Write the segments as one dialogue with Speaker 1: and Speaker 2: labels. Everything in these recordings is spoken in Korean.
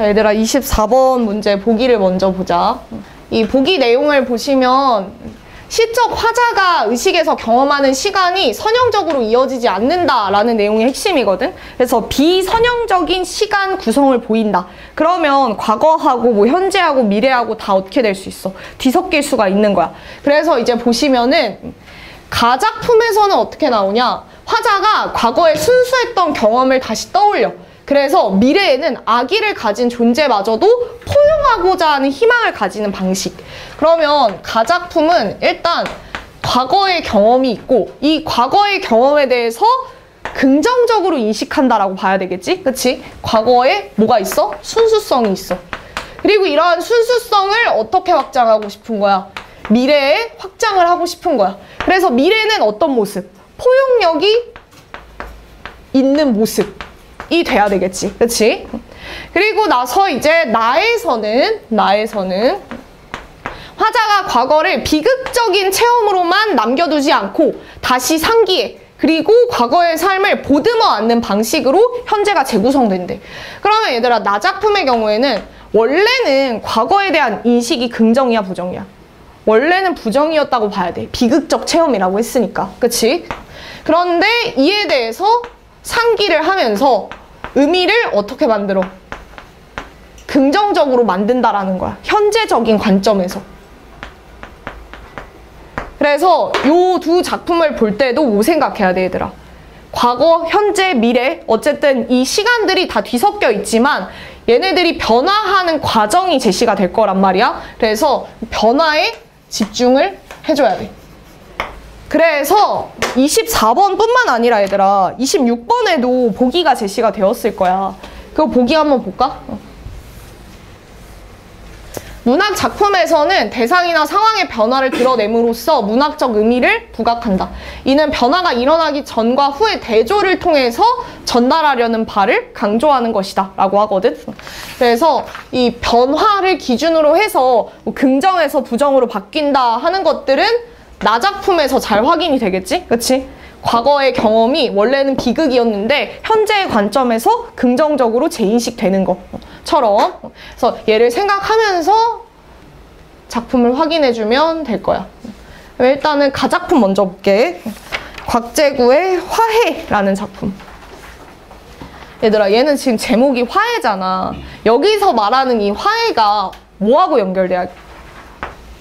Speaker 1: 자, 얘들아 24번 문제 보기를 먼저 보자. 이 보기 내용을 보시면 시적 화자가 의식에서 경험하는 시간이 선형적으로 이어지지 않는다라는 내용이 핵심이거든. 그래서 비선형적인 시간 구성을 보인다. 그러면 과거하고 뭐 현재하고 미래하고 다 어떻게 될 수 있어? 뒤섞일 수가 있는 거야. 그래서 이제 보시면은 가작품에서는 어떻게 나오냐? 화자가 과거에 순수했던 경험을 다시 떠올려. 그래서 미래에는 악의를 가진 존재마저도 포용하고자 하는 희망을 가지는 방식. 그러면 가작품은 일단 과거의 경험이 있고 이 과거의 경험에 대해서 긍정적으로 인식한다라고 봐야 되겠지? 그치? 과거에 뭐가 있어? 순수성이 있어. 그리고 이러한 순수성을 어떻게 확장하고 싶은 거야? 미래에 확장을 하고 싶은 거야. 그래서 미래는 어떤 모습? 포용력이 있는 모습이 돼야 되겠지. 그치? 그리고 나서 이제 나에서는 화자가 과거를 비극적인 체험으로만 남겨두지 않고 다시 상기해. 그리고 과거의 삶을 보듬어 안는 방식으로 현재가 재구성된대. 그러면 얘들아, 나 작품의 경우에는 원래는 과거에 대한 인식이 긍정이야, 부정이야? 원래는 부정이었다고 봐야 돼. 비극적 체험이라고 했으니까. 그치? 그런데 이에 대해서 상기를 하면서 의미를 어떻게 만들어? 긍정적으로 만든다라는 거야. 현재적인 관점에서. 그래서 요 두 작품을 볼 때도 뭐 생각해야 돼, 얘들아? 과거, 현재, 미래, 어쨌든 이 시간들이 다 뒤섞여 있지만 얘네들이 변화하는 과정이 제시가 될 거란 말이야. 그래서 변화에 집중을 해줘야 돼. 그래서 24번 뿐만 아니라 얘들아 26번에도 보기가 제시가 되었을 거야. 그거 보기 한번 볼까? 문학 작품에서는 대상이나 상황의 변화를 드러냄으로써 문학적 의미를 부각한다. 이는 변화가 일어나기 전과 후의 대조를 통해서 전달하려는 바를 강조하는 것이다 라고 하거든. 그래서 이 변화를 기준으로 해서 뭐 긍정에서 부정으로 바뀐다 하는 것들은 나 작품에서 잘 확인이 되겠지? 그치? 과거의 경험이 원래는 비극이었는데 현재의 관점에서 긍정적으로 재인식되는 것처럼. 그래서 얘를 생각하면서 작품을 확인해주면 될 거야. 일단은 가작품 먼저 볼게. 곽재구의 화해라는 작품. 얘들아, 얘는 지금 제목이 화해잖아. 여기서 말하는 이 화해가 뭐하고 연결돼야 돼?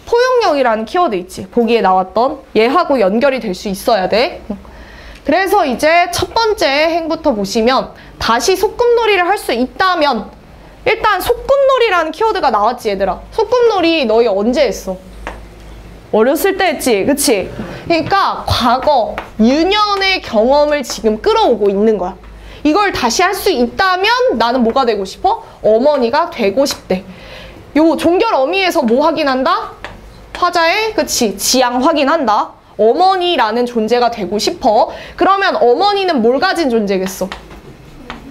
Speaker 1: 포용력이라는 키워드 있지. 보기에 나왔던 얘하고 연결이 될 수 있어야 돼. 그래서 이제 첫 번째 행부터 보시면 다시 소꿉놀이를 할 수 있다면 일단 소꿉놀이라는 키워드가 나왔지, 얘들아. 소꿉놀이 너희 언제 했어? 어렸을 때 했지, 그치? 그러니까 과거, 유년의 경험을 지금 끌어오고 있는 거야. 이걸 다시 할 수 있다면 나는 뭐가 되고 싶어? 어머니가 되고 싶대. 요 종결 어미에서 뭐 확인한다? 화자의, 그치, 지향 확인한다. 어머니라는 존재가 되고 싶어. 그러면 어머니는 뭘 가진 존재겠어?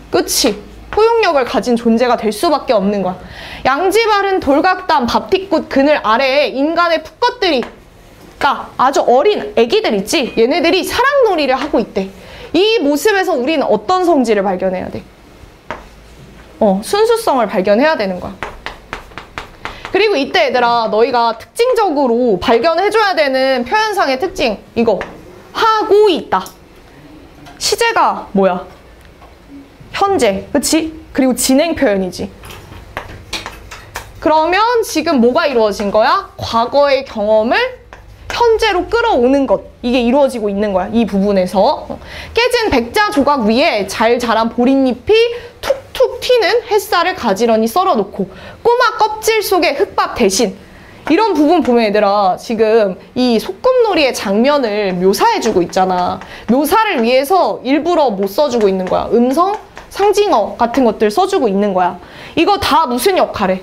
Speaker 1: 그치? 포용력을 가진 존재가 될 수밖에 없는 거야. 양지 바른 돌각담 밥티꽃 그늘 아래에 인간의 풋것들이 아주 어린 애기들 있지? 얘네들이 사랑놀이를 하고 있대. 이 모습에서 우리는 어떤 성질을 발견해야 돼? 순수성을 발견해야 되는 거야. 그리고 이때 얘들아, 너희가 특징적으로 발견해줘야 되는 표현상의 특징, 이거 하고 있다. 시제가 뭐야? 현재, 그치? 그리고 진행 표현이지. 그러면 지금 뭐가 이루어진 거야? 과거의 경험을 현재로 끌어오는 것, 이게 이루어지고 있는 거야, 이 부분에서. 깨진 백자 조각 위에 잘 자란 보릿잎이 툭툭 튀는 햇살을 가지런히 썰어놓고 꼬마 껍질 속에 흙밥 대신, 이런 부분 보면 얘들아, 지금 이 소꿉놀이의 장면을 묘사해주고 있잖아. 묘사를 위해서 일부러 못 써주고 있는 거야. 음성, 상징어 같은 것들 써주고 있는 거야. 이거 다 무슨 역할해?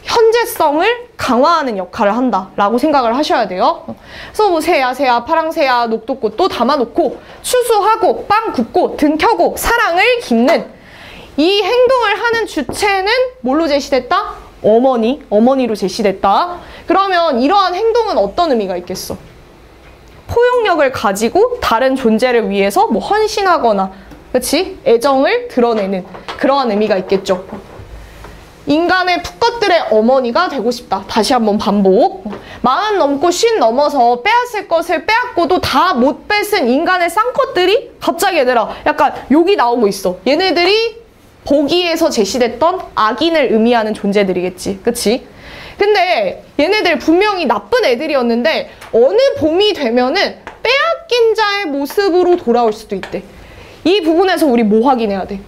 Speaker 1: 현재성을 강화하는 역할을 한다라고 생각을 하셔야 돼요. 그래서 뭐 새야, 파랑새야, 녹두꽃도 담아놓고 추수하고 빵 굽고 등 켜고 사랑을 깃는 이 행동을 하는 주체는 뭘로 제시됐다? 어머니로 제시됐다. 그러면 이러한 행동은 어떤 의미가 있겠어? 포용력을 가지고 다른 존재를 위해서 뭐 헌신하거나, 그치? 애정을 드러내는 그러한 의미가 있겠죠. 인간의 풋것들의 어머니가 되고 싶다. 다시 한번 반복. 40 넘고 50 넘어서 빼앗을 것을 빼앗고도 다 못 뺏은 인간의 쌍것들이 갑자기 얘들아 약간 욕이 나오고 있어. 얘네들이 보기에서 제시됐던 악인을 의미하는 존재들이겠지. 그치? 근데 얘네들 분명히 나쁜 애들이었는데 어느 봄이 되면은 빼앗긴 자의 모습으로 돌아올 수도 있대. 이 부분에서 우리 뭐 확인해야 돼?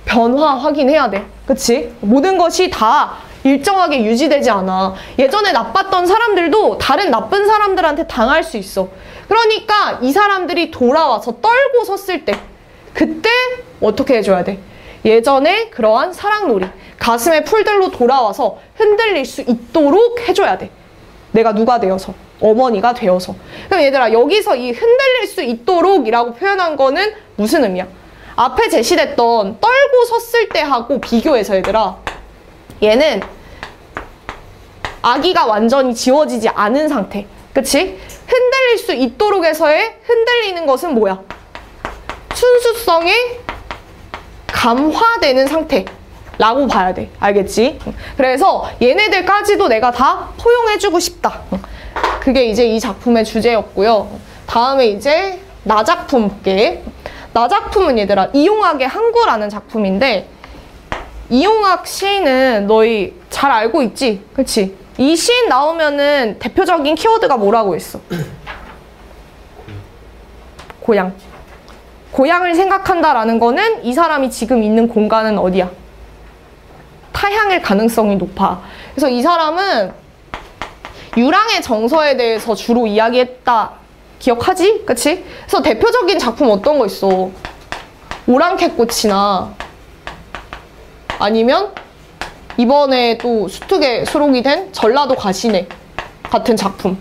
Speaker 1: 변화 확인해야 돼. 그치? 모든 것이 다 일정하게 유지되지 않아. 예전에 나빴던 사람들도 다른 나쁜 사람들한테 당할 수 있어. 그러니까 이 사람들이 돌아와서 떨고 섰을 때 그때 어떻게 해줘야 돼? 예전에 그러한 사랑놀이, 가슴의 풀들로 돌아와서 흔들릴 수 있도록 해줘야 돼. 내가 누가 되어서, 어머니가 되어서. 그럼 얘들아 여기서 이 흔들릴 수 있도록 이라고 표현한 거는 무슨 의미야? 앞에 제시됐던 떨고 섰을 때 하고 비교해서 얘들아 얘는 아기가 완전히 지워지지 않은 상태. 그치? 흔들릴 수 있도록 해서의 흔들리는 것은 뭐야? 순수성에 감화되는 상태라고 봐야 돼. 알겠지? 그래서 얘네들까지도 내가 다 포용해주고 싶다. 그게 이제 이 작품의 주제였고요. 다음에 이제 나 작품 볼게. 나 작품은 얘들아 이용학의 항구라는 작품인데 이용학 시인은 너희 잘 알고 있지? 그치? 이 시인 나오면은 대표적인 키워드가 뭐라고 했어? 고향. 고향을 생각한다라는 거는 이 사람이 지금 있는 공간은 어디야? 타향일 가능성이 높아. 그래서 이 사람은 유랑의 정서에 대해서 주로 이야기했다. 기억하지? 그치? 그래서 대표적인 작품 어떤 거 있어? 오랑캐꽃이나 아니면 이번에 또 수특에 수록이 된 전라도 가시네 같은 작품.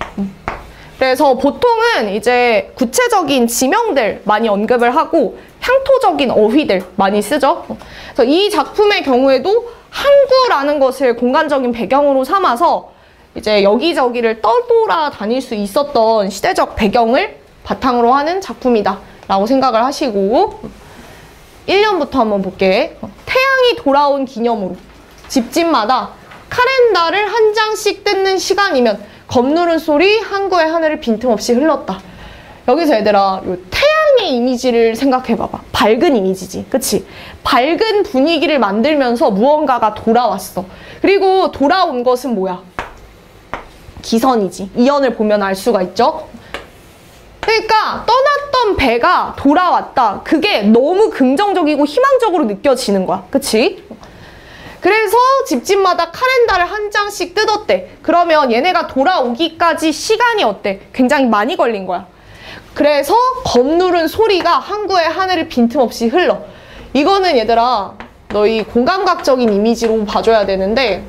Speaker 1: 그래서 보통은 이제 구체적인 지명들 많이 언급을 하고 향토적인 어휘들 많이 쓰죠. 그래서 이 작품의 경우에도 항구라는 것을 공간적인 배경으로 삼아서 이제 여기저기를 떠돌아 다닐 수 있었던 시대적 배경을 바탕으로 하는 작품이다 라고 생각을 하시고 1년부터 한번 볼게. 태양이 돌아온 기념으로 집집마다 카렌다를 한 장씩 뜯는 시간이면 검누른 소리 항구의 하늘을 빈틈없이 흘렀다. 여기서 얘들아 요 태양의 이미지를 생각해봐봐. 밝은 이미지지. 그치? 밝은 분위기를 만들면서 무언가가 돌아왔어. 그리고 돌아온 것은 뭐야? 기선이지. 이연을 보면 알 수가 있죠? 그러니까 떠났던 배가 돌아왔다. 그게 너무 긍정적이고 희망적으로 느껴지는 거야. 그치? 그래서 집집마다 카렌다를 한 장씩 뜯었대. 그러면 얘네가 돌아오기까지 시간이 어때? 굉장히 많이 걸린 거야. 그래서 검누른 소리가 항구의 하늘을 빈틈없이 흘러. 이거는 얘들아 너희 공감각적인 이미지로 봐줘야 되는데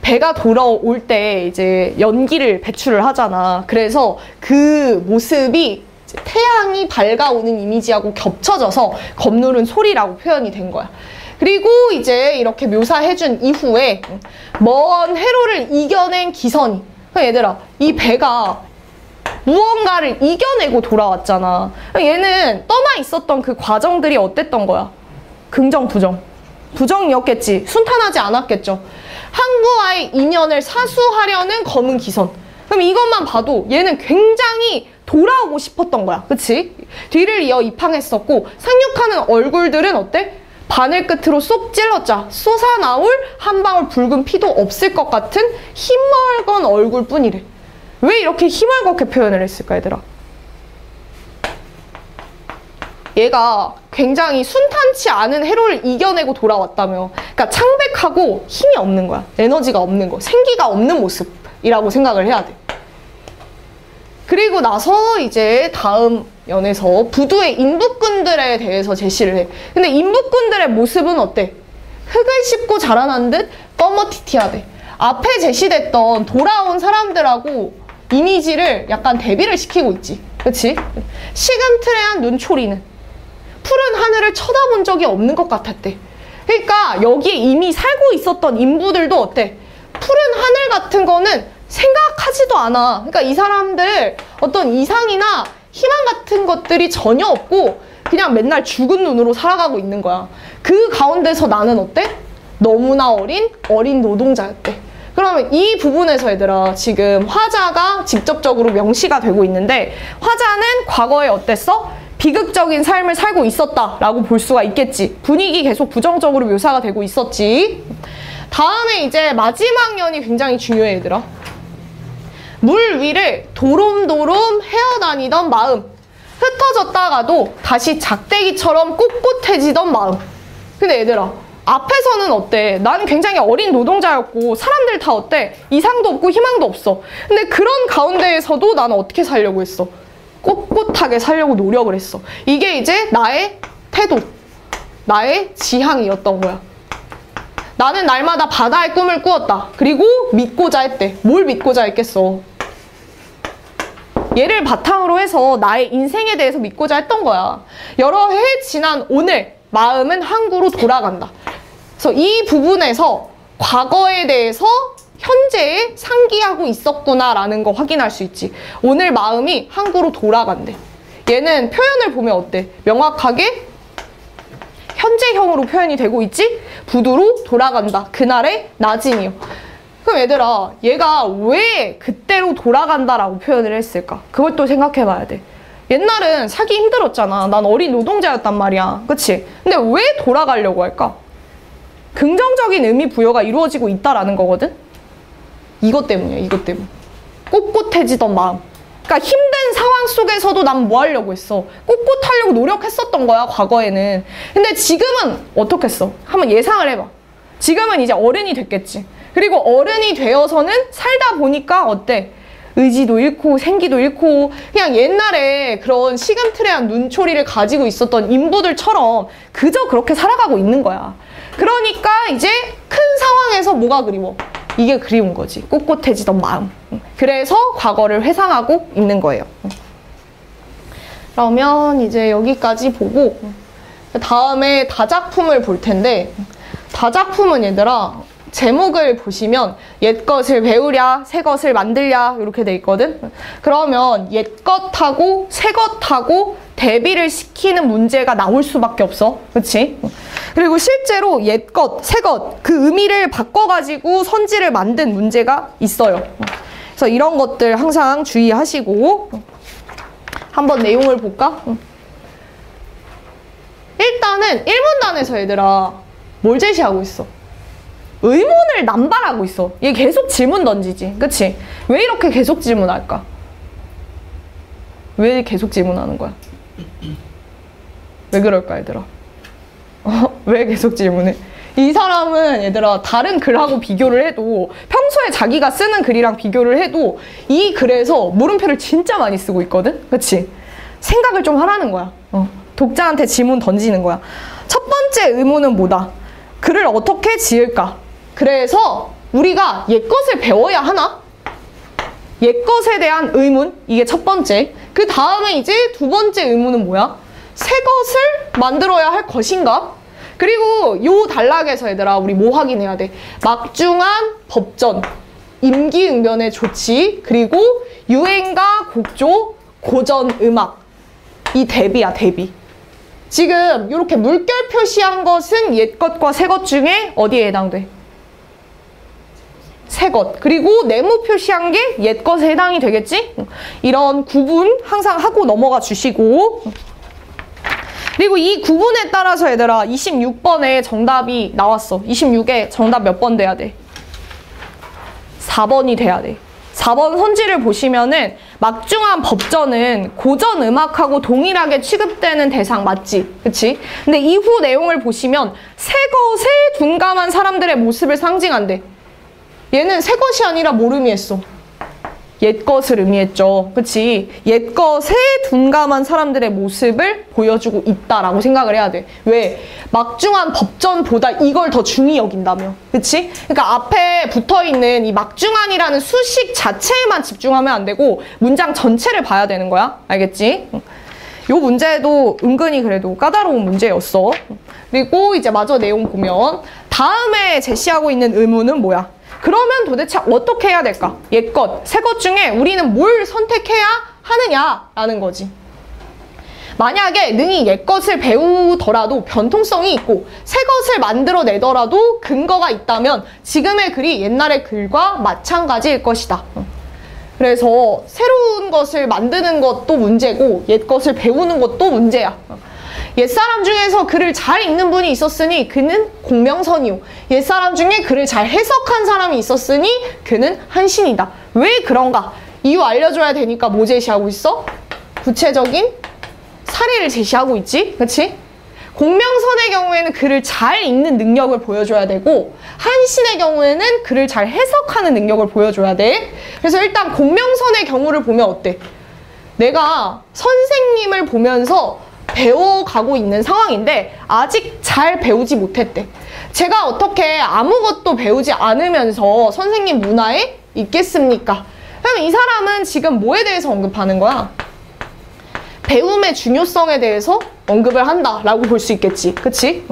Speaker 1: 배가 돌아올 때 이제 연기를 배출을 하잖아. 그래서 그 모습이 태양이 밝아오는 이미지하고 겹쳐져서 검누른 소리라고 표현이 된 거야. 그리고 이제 이렇게 묘사해준 이후에 먼 해로를 이겨낸 기선이. 얘들아 이 배가 무언가를 이겨내고 돌아왔잖아. 얘는 떠나 있었던 그 과정들이 어땠던 거야? 긍정, 부정. 부정이었겠지. 순탄하지 않았겠죠. 항구와의 인연을 사수하려는 검은 기선. 그럼 이것만 봐도 얘는 굉장히 돌아오고 싶었던 거야. 그치? 뒤를 이어 입항했었고 상륙하는 얼굴들은 어때? 바늘 끝으로 쏙 찔렀자 솟아나올 한 방울 붉은 피도 없을 것 같은 힘멀건 얼굴뿐이래. 왜 이렇게 힘멀겋게 표현을 했을까 얘들아? 얘가 굉장히 순탄치 않은 해로를 이겨내고 돌아왔다며. 그러니까 창백하고 힘이 없는 거야. 에너지가 없는 거. 생기가 없는 모습이라고 생각을 해야 돼. 그리고 나서 이제 다음 연에서 부두의 인부꾼들에 대해서 제시를 해. 근데 인부꾼들의 모습은 어때? 흙을 씹고 자라난 듯 껌머티티하대. 앞에 제시됐던 돌아온 사람들하고 이미지를 약간 대비를 시키고 있지. 그치? 시금트레한 눈초리는 푸른 하늘을 쳐다본 적이 없는 것 같았대. 그러니까 여기에 이미 살고 있었던 인부들도 어때? 푸른 하늘 같은 거는 생각하지도 않아. 그러니까 이 사람들 어떤 이상이나 희망 같은 것들이 전혀 없고 그냥 맨날 죽은 눈으로 살아가고 있는 거야. 그 가운데서 나는 어때? 너무나 어린 노동자였대. 그러면 이 부분에서 얘들아 지금 화자가 직접적으로 명시가 되고 있는데 화자는 과거에 어땠어? 비극적인 삶을 살고 있었다라고 볼 수가 있겠지. 분위기 계속 부정적으로 묘사가 되고 있었지. 다음에 이제 마지막 년이 굉장히 중요해 얘들아. 물 위를 도롬도롬 헤어다니던 마음, 흩어졌다가도 다시 작대기처럼 꼿꼿해지던 마음. 근데 얘들아 앞에서는 어때? 나는 굉장히 어린 노동자였고 사람들 다 어때? 이상도 없고 희망도 없어. 근데 그런 가운데에서도 나는 어떻게 살려고 했어? 꼿꼿하게 살려고 노력을 했어. 이게 이제 나의 태도, 나의 지향이었던 거야. 나는 날마다 바다의 꿈을 꾸었다. 그리고 믿고자 했대. 뭘 믿고자 했겠어? 얘를 바탕으로 해서 나의 인생에 대해서 믿고자 했던 거야. 여러 해 지난 오늘 마음은 항구로 돌아간다. 그래서 이 부분에서 과거에 대해서 현재에 상기하고 있었구나라는 거 확인할 수 있지. 오늘 마음이 항구로 돌아간대. 얘는 표현을 보면 어때? 명확하게 현재형으로 표현이 되고 있지? 부두로 돌아간다. 그날의 낮이니요. 그럼 얘들아, 얘가 왜 그때로 돌아간다라고 표현을 했을까? 그걸 또 생각해봐야 돼. 옛날은 살기 힘들었잖아. 난 어린 노동자였단 말이야. 그치? 근데 왜 돌아가려고 할까? 긍정적인 의미 부여가 이루어지고 있다라는 거거든? 이것 때문이야, 이것 때문. 꼿꼿해지던 마음. 그러니까 힘든 상황 속에서도 난 뭐 하려고 했어? 꼿꼿하려고 노력했었던 거야, 과거에는. 근데 지금은 어떻겠어? 한번 예상을 해봐. 지금은 이제 어른이 됐겠지. 그리고 어른이 되어서는 살다 보니까 어때? 의지도 잃고 생기도 잃고 그냥 옛날에 그런 시금틀레한 눈초리를 가지고 있었던 인부들처럼 그저 그렇게 살아가고 있는 거야. 그러니까 이제 큰 상황에서 뭐가 그리워? 이게 그리운 거지. 꼿꼿해지던 마음. 그래서 과거를 회상하고 있는 거예요. 그러면 이제 여기까지 보고 다음에 다작품을 볼 텐데 다작품은 얘들아 제목을 보시면 옛것을 배우랴 새것을 만들랴 이렇게 돼 있거든. 그러면 옛것하고 새것하고 대비를 시키는 문제가 나올 수밖에 없어. 그치? 그리고 실제로 옛것, 새것 그 의미를 바꿔가지고 선지를 만든 문제가 있어요. 그래서 이런 것들 항상 주의하시고 한번 내용을 볼까? 일단은 1문단에서 얘들아 뭘 제시하고 있어? 의문을 남발하고 있어. 얘 계속 질문 던지지. 그치? 왜 이렇게 계속 질문할까? 왜 계속 질문하는 거야? 왜 그럴까 얘들아? 왜 계속 질문해? 이 사람은 얘들아 다른 글하고 비교를 해도 평소에 자기가 쓰는 글이랑 비교를 해도 이 글에서 물음표를 진짜 많이 쓰고 있거든? 그치? 생각을 좀 하라는 거야. 독자한테 질문 던지는 거야. 첫 번째 의문은 뭐다? 글을 어떻게 지을까? 그래서 우리가 옛것을 배워야 하나? 옛것에 대한 의문, 이게 첫 번째. 그 다음에 이제 두 번째 의문은 뭐야? 새것을 만들어야 할 것인가? 그리고 요 단락에서 얘들아 우리 뭐 확인해야 돼? 막중한 법전, 임기응변의 조치, 그리고 유행가, 곡조, 고전, 음악. 이 대비야, 대비. 지금 이렇게 물결 표시한 것은 옛것과 새것 중에 어디에 해당돼? 새것. 그리고 네모 표시한 게 옛것에 해당이 되겠지? 이런 구분 항상 하고 넘어가 주시고 그리고 이 구분에 따라서 얘들아 26번에 정답이 나왔어. 26에 정답 몇 번 돼야 돼? 4번이 돼야 돼. 4번 선지를 보시면은 막중한 법전은 고전 음악하고 동일하게 취급되는 대상 맞지? 그치? 근데 이후 내용을 보시면 새것에 둔감한 사람들의 모습을 상징한대. 얘는 새것이 아니라 뭘 의미했어? 옛것을 의미했죠. 그치? 옛것에 둔감한 사람들의 모습을 보여주고 있다라고 생각을 해야 돼. 왜? 막중한 법전보다 이걸 더 중히 여긴다며. 그치? 그러니까 앞에 붙어있는 이 막중한이라는 수식 자체에만 집중하면 안 되고 문장 전체를 봐야 되는 거야. 알겠지? 요 문제도 은근히 그래도 까다로운 문제였어. 그리고 이제 마저 내용 보면 다음에 제시하고 있는 의문은 뭐야? 그러면 도대체 어떻게 해야 될까? 옛것, 새것 중에 우리는 뭘 선택해야 하느냐라는 거지. 만약에 능히 옛것을 배우더라도 변통성이 있고 새것을 만들어내더라도 근거가 있다면 지금의 글이 옛날의 글과 마찬가지일 것이다. 그래서 새로운 것을 만드는 것도 문제고 옛것을 배우는 것도 문제야. 옛사람 중에서 글을 잘 읽는 분이 있었으니 그는 공명선이요. 옛사람 중에 글을 잘 해석한 사람이 있었으니 그는 한신이다. 왜 그런가? 이유 알려줘야 되니까 뭐 제시하고 있어? 구체적인 사례를 제시하고 있지? 그치? 공명선의 경우에는 글을 잘 읽는 능력을 보여줘야 되고 한신의 경우에는 글을 잘 해석하는 능력을 보여줘야 돼. 그래서 일단 공명선의 경우를 보면 어때? 내가 선생님을 보면서 배워가고 있는 상황인데 아직 잘 배우지 못했대. 제가 어떻게 아무것도 배우지 않으면서 선생님 문화에 있겠습니까? 그럼 이 사람은 지금 뭐에 대해서 언급하는 거야? 배움의 중요성에 대해서 언급을 한다라고 볼 수 있겠지. 그치?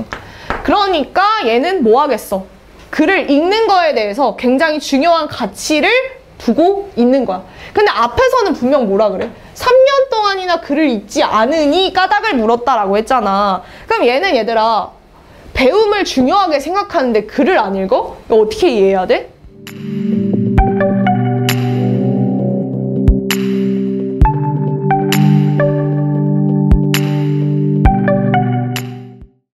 Speaker 1: 그러니까 얘는 뭐 하겠어? 글을 읽는 거에 대해서 굉장히 중요한 가치를 두고 있는 거야. 근데 앞에서는 분명 뭐라 그래? 3년 동안이나 글을 읽지 않으니 까닭을 물었다라고 했잖아. 그럼 얘는 얘들아 배움을 중요하게 생각하는데 글을 안 읽어? 이거 어떻게 이해해야 돼?